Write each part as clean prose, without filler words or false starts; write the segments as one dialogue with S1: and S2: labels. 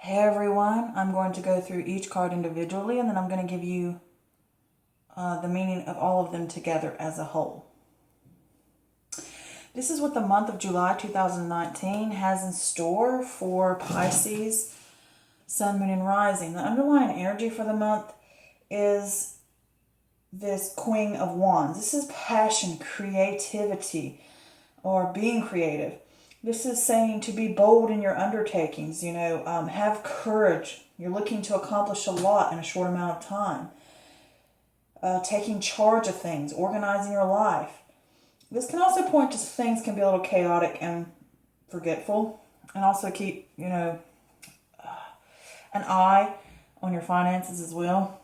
S1: Hey everyone, I'm going to go through each card individually and then I'm going to give you the meaning of all of them together as a whole. This is what the month of July 2019 has in store for Pisces, Sun, Moon, and Rising. The underlying energy for the month is this Queen of Wands. This is passion, creativity, or being creative. This is saying to be bold in your undertakings, have courage. You're looking to accomplish a lot in a short amount of time. Taking charge of things, organizing your life. This can also point to things can be a little chaotic and forgetful. And also keep, an eye on your finances as well.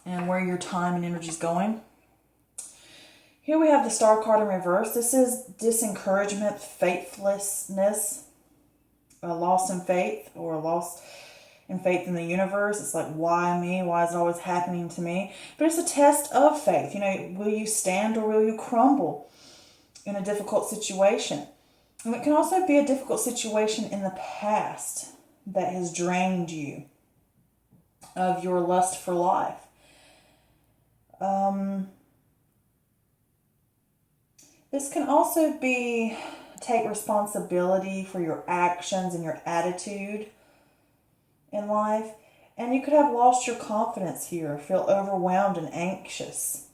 S1: And where your time and energy is going. Here we have the Star card in reverse. This is disencouragement, faithlessness, a loss in faith, or a loss in faith in the universe. It's like, why me? Why is it always happening to me? But it's a test of faith. Will you stand or will you crumble in a difficult situation? And it can also be a difficult situation in the past that has drained you of your lust for life. This can also be take responsibility for your actions and your attitude in life. And you could have lost your confidence here, feel overwhelmed and anxious.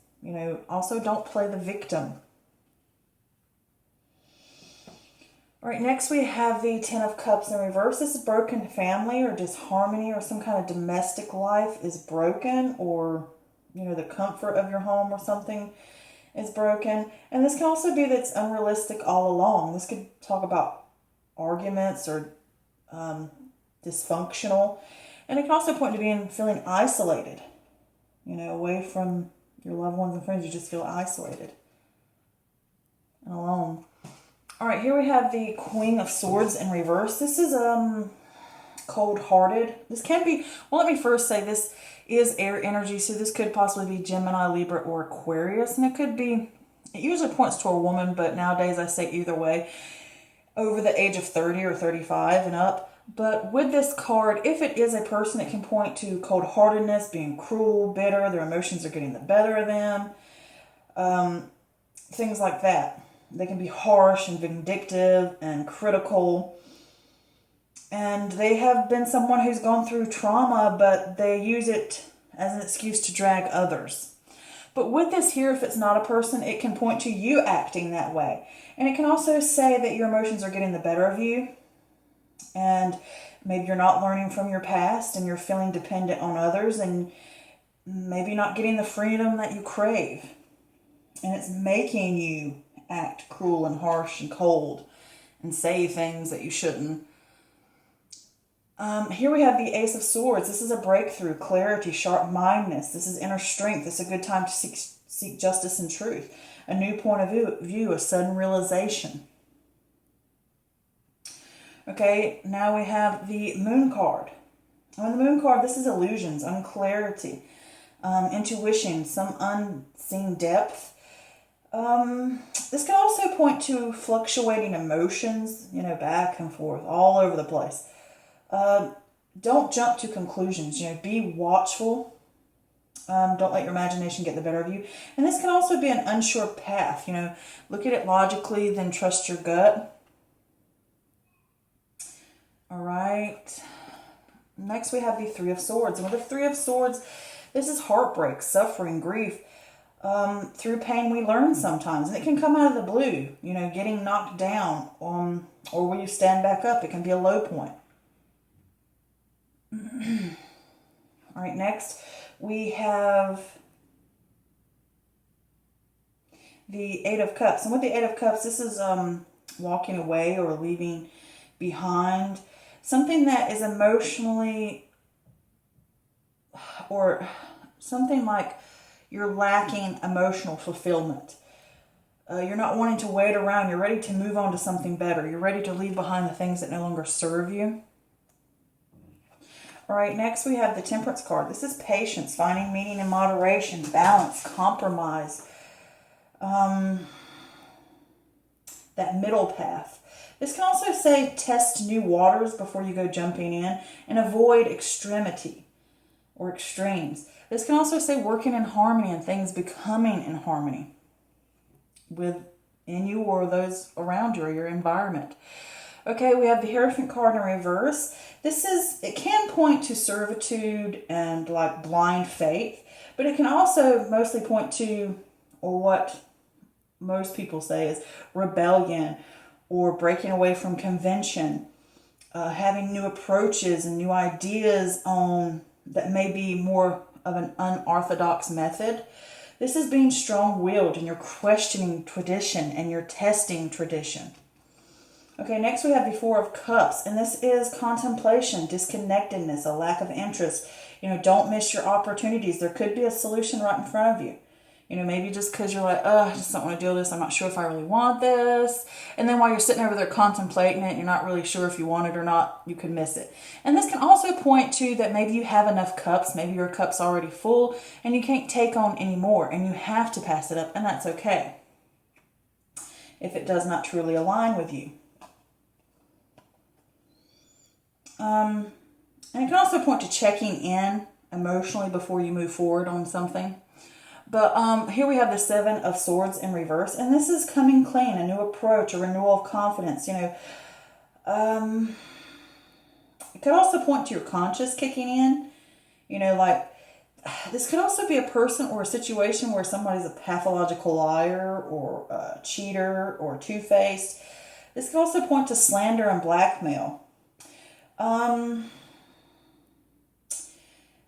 S1: Also don't play the victim. All right, next we have the Ten of Cups in reverse. This is broken family or disharmony, or some kind of domestic life is broken, or, the comfort of your home or something is broken. And this can also be that it's unrealistic all along. This could talk about arguments or dysfunctional. And it can also point to feeling isolated, away from your loved ones and friends. You just feel isolated and alone. All right, here we have the Queen of Swords in reverse. This is cold-hearted. This can be, well, let me first say this is air energy, so this could possibly be Gemini, Libra, or Aquarius. And it usually points to a woman, but nowadays I say either way, over the age of 30 or 35 and up. But with this card, if it is a person, it can point to cold-heartedness, being cruel, bitter, their emotions are getting the better of them, things like that. They can be harsh and vindictive and critical. And they have been someone who's gone through trauma, but they use it as an excuse to drag others. But with this here, if it's not a person, it can point to you acting that way. And it can also say that your emotions are getting the better of you. And maybe you're not learning from your past and you're feeling dependent on others and maybe not getting the freedom that you crave. And it's making you act cruel and harsh and cold and say things that you shouldn't. Here we have the Ace of Swords. This is a breakthrough, clarity, sharp-mindedness. This is inner strength. This is a good time to seek justice and truth. A new point of view, a sudden realization. Okay, now we have the Moon card. On the Moon card, this is illusions, unclarity, intuition, some unseen depth. This can also point to fluctuating emotions, back and forth, all over the place. Don't jump to conclusions, be watchful. Don't let your imagination get the better of you. And this can also be an unsure path, look at it logically, then trust your gut. All right. Next we have the Three of Swords. And with the Three of Swords, this is heartbreak, suffering, grief. Through pain we learn sometimes, and it can come out of the blue, getting knocked down, or when you stand back up, it can be a low point. All right, next we have the Eight of Cups. And with the Eight of Cups, this is walking away or leaving behind something that is emotionally, or something like you're lacking emotional fulfillment. You're not wanting to wait around. You're ready to move on to something better. You're ready to leave behind the things that no longer serve you. All right, next we have the Temperance card. This is patience, finding meaning in moderation, balance, compromise. That middle path. This can also say test new waters before you go jumping in and avoid extremity or extremes. This can also say working in harmony and things becoming in harmony within you or those around you or your environment. Okay, we have the Hierophant card in reverse. It can point to servitude and like blind faith, but it can also mostly point to, or what most people say is rebellion or breaking away from convention, having new approaches and new ideas on that may be more of an unorthodox method. This is being strong-willed and you're questioning tradition and you're testing tradition. Okay, next we have the Four of Cups, and this is contemplation, disconnectedness, a lack of interest. Don't miss your opportunities. There could be a solution right in front of you. Maybe just because you're like, I just don't want to deal with this. I'm not sure if I really want this. And then while you're sitting over there contemplating it, you're not really sure if you want it or not, you could miss it. And this can also point to that maybe you have enough cups. Maybe your cup's already full and you can't take on any more and you have to pass it up, and that's okay if it does not truly align with you. And it can also point to checking in emotionally before you move forward on something. But here we have the Seven of Swords in reverse, and this is coming clean, a new approach, a renewal of confidence. It could also point to your conscience kicking in. This could also be a person or a situation where somebody's a pathological liar or a cheater or two-faced. This could also point to slander and blackmail.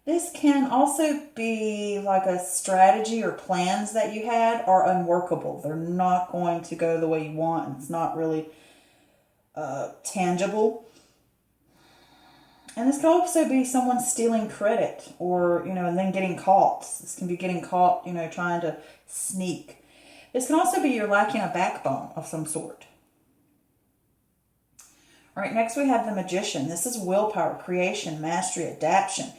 S1: This can also be like a strategy or plans that you had are unworkable. They're not going to go the way you want. It's not really tangible. And this can also be someone stealing credit or, and then getting caught. This can be getting caught, trying to sneak. This can also be you're lacking a backbone of some sort. All right, next we have the Magician. This is willpower, creation, mastery, adaptation.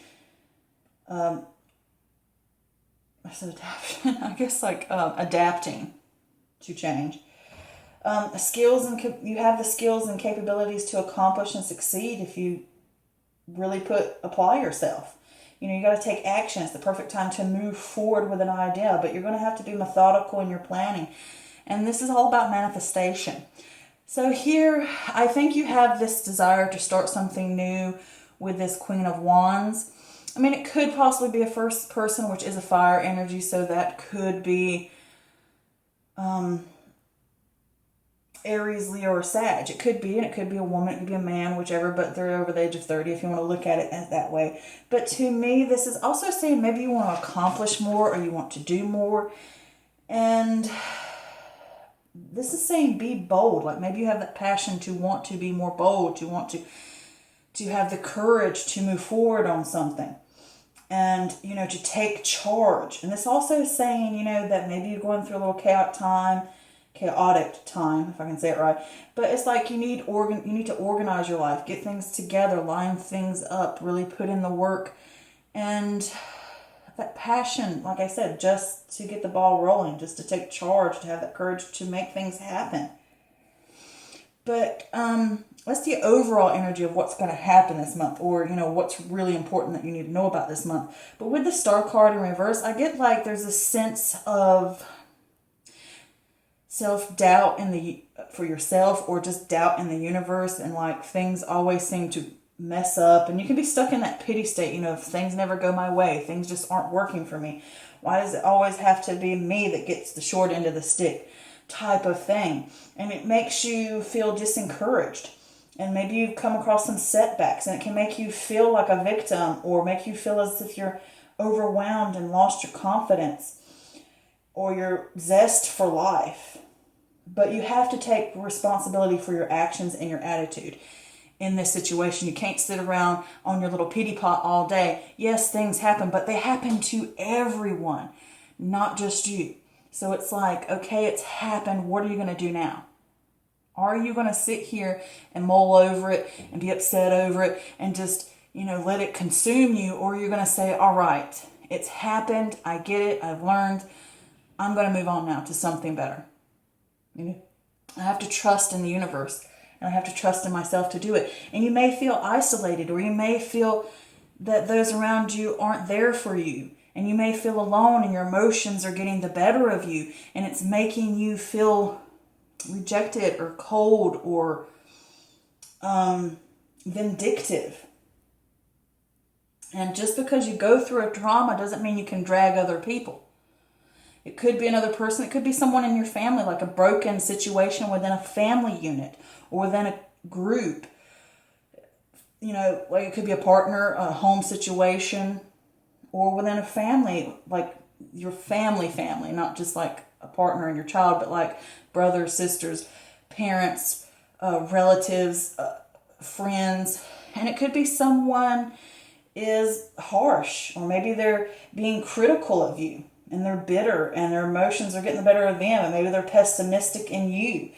S1: Adapting to change. You have the skills and capabilities to accomplish and succeed if you really apply yourself. You got to take action. It's the perfect time to move forward with an idea, but you're going to have to be methodical in your planning. And this is all about manifestation. So here, I think you have this desire to start something new with this Queen of Wands. It could possibly be a first person, which is a fire energy, so that could be Aries, Leo, or Sag. It could be, and it could be a woman, it could be a man, whichever, but they're over the age of 30 if you want to look at it that way. But to me, this is also saying maybe you want to accomplish more or you want to do more. And this is saying be bold. Like maybe you have that passion to want to be more bold, to want to have the courage to move forward on something. And, to take charge. And this also is saying, that maybe you're going through a little chaotic time, if I can say it right. But it's like you need to organize your life, get things together, line things up, really put in the work. And that passion, like I said, just to get the ball rolling, just to take charge, to have that courage to make things happen. But that's the overall energy of what's going to happen this month, or, what's really important that you need to know about this month. But with the Star card in reverse, I get like there's a sense of self-doubt for yourself, or just doubt in the universe, and like things always seem to mess up, and you can be stuck in that pity state, if things never go my way, things just aren't working for me. Why does it always have to be me that gets the short end of the stick type of thing? And it makes you feel disencouraged. And maybe you've come across some setbacks, and it can make you feel like a victim, or make you feel as if you're overwhelmed and lost your confidence or your zest for life. But you have to take responsibility for your actions and your attitude in this situation. You can't sit around on your little pity pot all day. Yes, things happen, but they happen to everyone, not just you. So it's like, okay, it's happened. What are you going to do now? Are you going to sit here and mull over it and be upset over it and just, let it consume you? Or are you going to say, all right, it's happened. I get it. I've learned. I'm going to move on now to something better. I have to trust in the universe and I have to trust in myself to do it. And you may feel isolated, or you may feel that those around you aren't there for you. And you may feel alone and your emotions are getting the better of you, and it's making you feel rejected or cold or vindictive. And just because you go through a trauma doesn't mean you can drag other people. It could be another person. It could be someone in your family, like a broken situation within a family unit or within a group. You know, like it could be a partner, a home situation, or within a family, like your family, not just like a partner and your child, but like brothers, sisters, parents, relatives, friends. And it could be someone is harsh, or maybe they're being critical of you and they're bitter and their emotions are getting the better of them, and maybe they're pessimistic in you.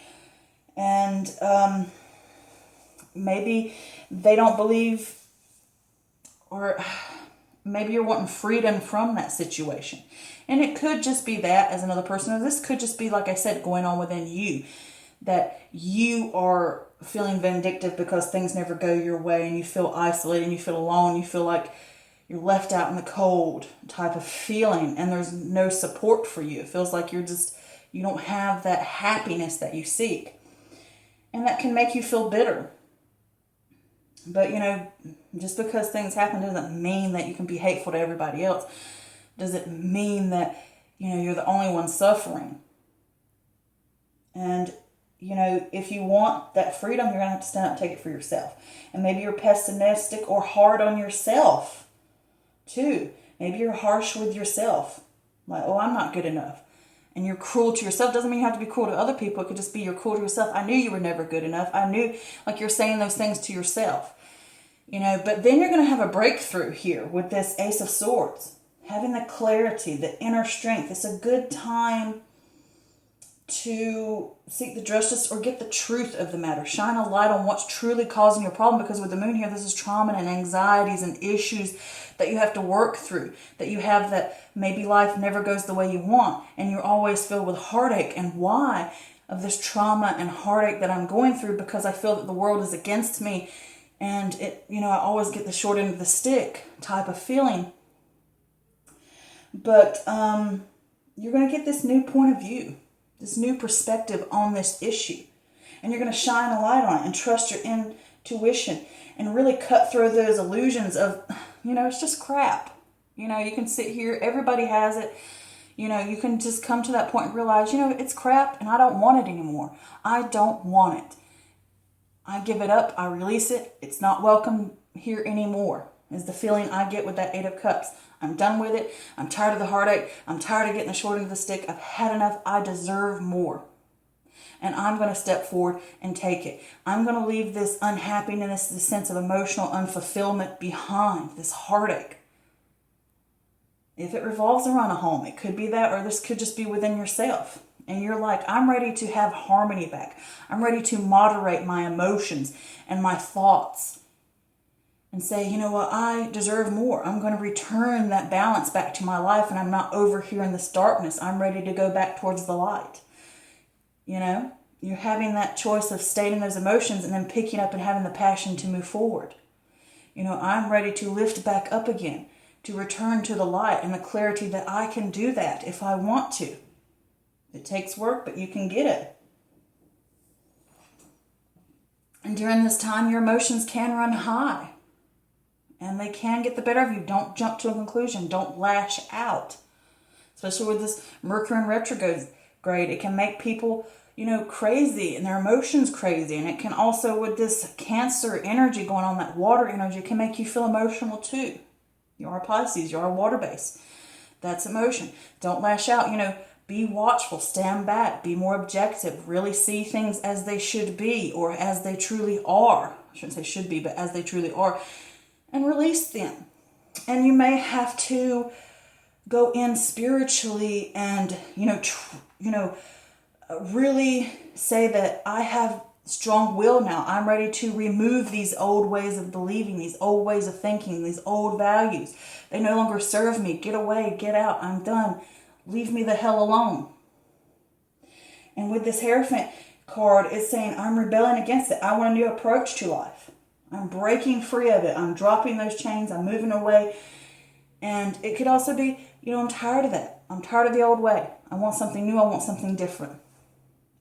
S1: And maybe they don't believe, or maybe you're wanting freedom from that situation. And it could just be that as another person, or this could just be, like I said, going on within you, that you are feeling vindictive because things never go your way, and you feel isolated, and you feel alone, you feel like you're left out in the cold type of feeling, and there's no support for you. It feels like you don't have that happiness that you seek. And that can make you feel bitter. But, you know, just because things happen doesn't mean that you can be hateful to everybody else. Doesn't mean that, you know, you're the only one suffering. And, you know, if you want that freedom, you're going to have to stand up and take it for yourself. And maybe you're pessimistic or hard on yourself, too. Maybe you're harsh with yourself. Like, oh, I'm not good enough. And you're cruel to yourself. Doesn't mean you have to be cruel to other people. It could just be you're cruel to yourself. I knew you were never good enough. I knew, like you're saying those things to yourself. You know, but then you're going to have a breakthrough here with this Ace of Swords. Having the clarity, the inner strength. It's a good time to seek the justice or get the truth of the matter. Shine a light on what's truly causing your problem, because with the moon here, this is trauma and anxieties and issues that you have to work through, that you have, that maybe life never goes the way you want, and you're always filled with heartache. And why of this trauma and heartache that I'm going through? Because I feel that the world is against me, and it, you know, I always get the short end of the stick type of feeling. But you're going to get this new point of view, this new perspective on this issue. And you're going to shine a light on it and trust your intuition and really cut through those illusions of, you know, it's just crap. You know, you can sit here, everybody has it. You know, you can just come to that point and realize, you know, it's crap and I don't want it anymore. I don't want it. I give it up. I release it. It's not welcome here anymore, is the feeling I get with that Eight of Cups. I'm done with it. I'm tired of the heartache. I'm tired of getting the short end of the stick. I've had enough. I deserve more. And I'm going to step forward and take it. I'm going to leave this unhappiness, this sense of emotional unfulfillment behind, this heartache. If it revolves around a home, it could be that, or this could just be within yourself. And you're like, I'm ready to have harmony back. I'm ready to moderate my emotions and my thoughts. And say, you know what, I deserve more. I'm going to return that balance back to my life, and I'm not over here in this darkness. I'm ready to go back towards the light. You know, you're having that choice of stating those emotions and then picking up and having the passion to move forward. You know, I'm ready to lift back up again, to return to the light and the clarity that I can do that if I want to. It takes work, but you can get it. And during this time, your emotions can run high. And they can get the better of you. Don't jump to a conclusion. Don't lash out. Especially with this Mercury in retrograde. It can make people, you know, crazy and their emotions crazy. And it can also, with this Cancer energy going on, that water energy, it can make you feel emotional too. You are Pisces. You are water base. That's emotion. Don't lash out. You know, be watchful. Stand back. Be more objective. Really see things as they should be, or as they truly are. I shouldn't say should be, but as they truly are. And release them. And you may have to go in spiritually and, really say that I have strong will now. I'm ready to remove these old ways of believing, these old ways of thinking, these old values. They no longer serve me. Get away, get out. I'm done. Leave me the hell alone. And with this Hierophant, card is saying, I'm rebelling against it. I want a new approach to life. I'm breaking free of it. I'm dropping those chains. I'm moving away. And it could also be, I'm tired of that. I'm tired of the old way. I want something new. I want something different.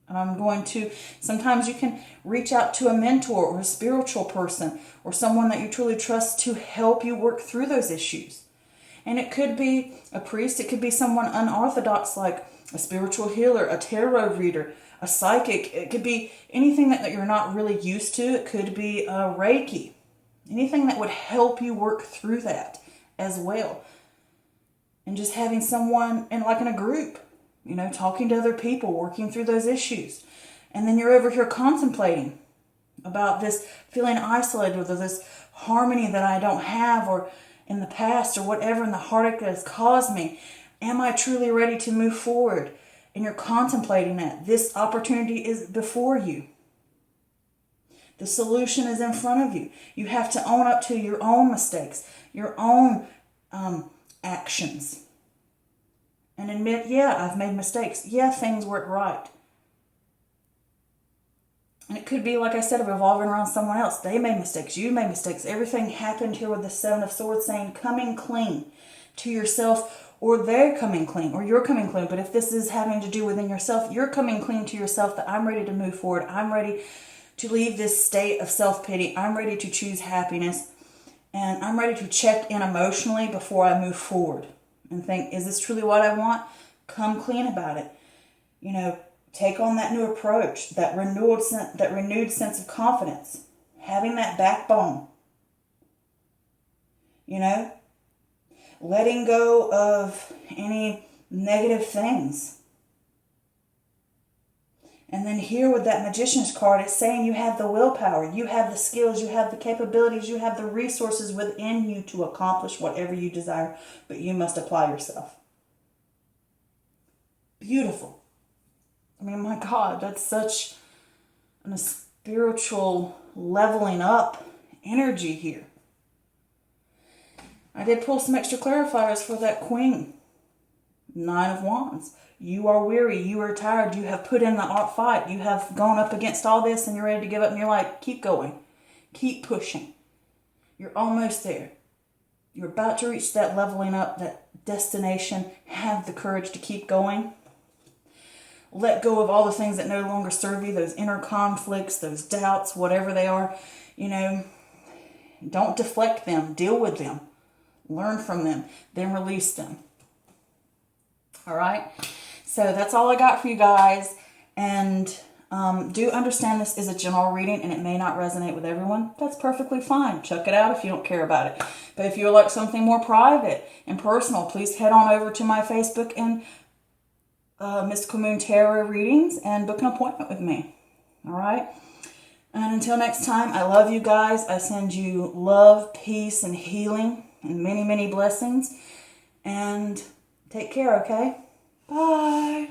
S1: And I'm going to, sometimes you can reach out to a mentor or a spiritual person or someone that you truly trust to help you work through those issues. And it could be a priest. It could be someone unorthodox like a spiritual healer, a tarot reader, a psychic. It could be anything that you're not really used to. It could be a Reiki. Anything that would help you work through that as well. And just having someone in a group, talking to other people, working through those issues. And then you're over here contemplating about this feeling isolated or this harmony that I don't have or in the past or whatever, and the heartache that has caused me. Am I truly ready to move forward? And you're contemplating that. This opportunity is before you. The solution is in front of you. You have to own up to your own mistakes, your own actions. And admit, yeah, I've made mistakes. Yeah, things weren't right. And it could be, like I said, revolving around someone else. They made mistakes. You made mistakes. Everything happened here with the Seven of Swords saying, coming clean to yourself, or they're coming clean, or you're coming clean. But if this is having to do within yourself, you're coming clean to yourself that I'm ready to move forward. I'm ready to leave this state of self-pity. I'm ready to choose happiness. And I'm ready to check in emotionally before I move forward and think, is this truly what I want? Come clean about it. Take on that new approach, that renewed sense of confidence, having that backbone. Letting go of any negative things. And then here with that Magician's card, it's saying you have the willpower, you have the skills, you have the capabilities, you have the resources within you to accomplish whatever you desire, but you must apply yourself. Beautiful. My God, that's such a spiritual leveling up energy here. I did pull some extra clarifiers for that Queen. 9 of Wands. You are weary. You are tired. You have put in the fight. You have gone up against all this and you're ready to give up. And you're like, keep going. Keep pushing. You're almost there. You're about to reach that leveling up, that destination. Have the courage to keep going. Let go of all the things that no longer serve you, those inner conflicts, those doubts, whatever they are. Don't deflect them. Deal with them. Learn from them. Then release them. All right? So that's all I got for you guys. And do understand this is a general reading and it may not resonate with everyone. That's perfectly fine. Check it out if you don't care about it. But if you would like something more private and personal, please head on over to my Facebook and Mystical Moon Tarot readings and book an appointment with me. All right? And until next time, I love you guys. I send you love, peace, and healing and many, many blessings. And take care, okay? Bye.